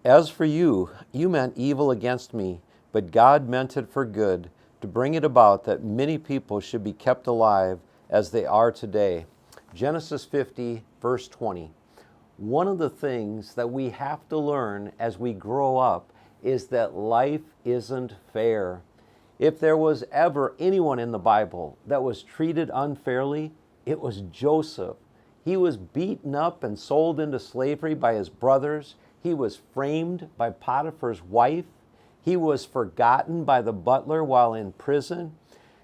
As for you, you meant evil against me, but God meant it for good, to bring it about that many people should be kept alive as they are today. Genesis 50, verse 20. One of the things that we have to learn as we grow up is that life isn't fair. If there was ever anyone in the Bible that was treated unfairly, it was Joseph. He was beaten up and sold into slavery by his brothers. He was framed by Potiphar's wife. He was forgotten by the butler while in prison.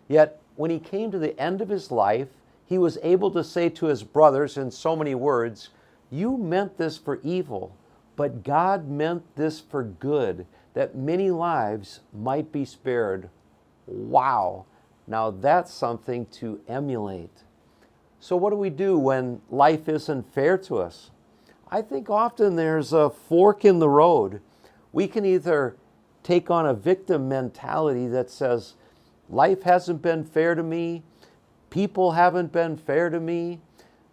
Yet when he came to the end of his life, he was able to say to his brothers in so many words, "You meant this for evil, but God meant this for good, that many lives might be spared." Wow! Now that's something to emulate. So what do we do when life isn't fair to us? I think often there's a fork in the road. We can either take on a victim mentality that says, life hasn't been fair to me, people haven't been fair to me,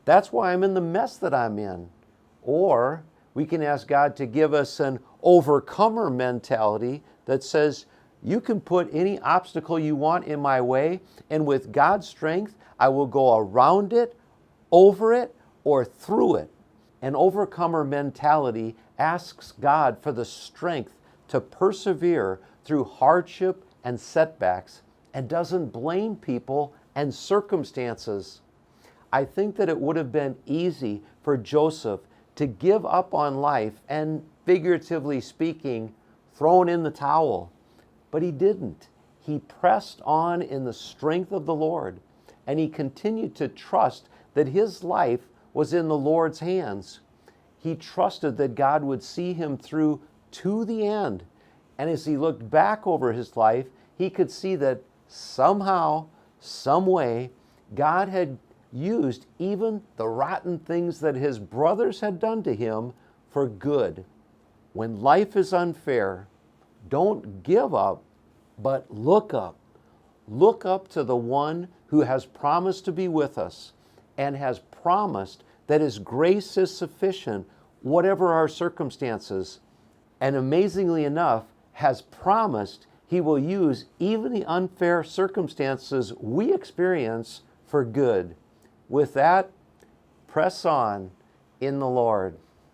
that's why I'm in the mess that I'm in. Or we can ask God to give us an overcomer mentality that says, you can put any obstacle you want in my way, and with God's strength, I will go around it, over it, or through it. An overcomer mentality asks God for the strength to persevere through hardship and setbacks and doesn't blame people and circumstances. I think that it would have been easy for Joseph to give up on life and, figuratively speaking, thrown in the towel. But he didn't. He pressed on in the strength of the Lord, and he continued to trust that his life was in the Lord's hands. He trusted that God would see him through to the end. And as he looked back over his life, he could see that somehow, some way, God had used even the rotten things that his brothers had done to him for good. When life is unfair, don't give up, but look up. Look up to the one who has promised to be with us and has promised that his grace is sufficient, whatever our circumstances. And amazingly enough, has promised he will use even the unfair circumstances we experience for good. With that, press on in the Lord.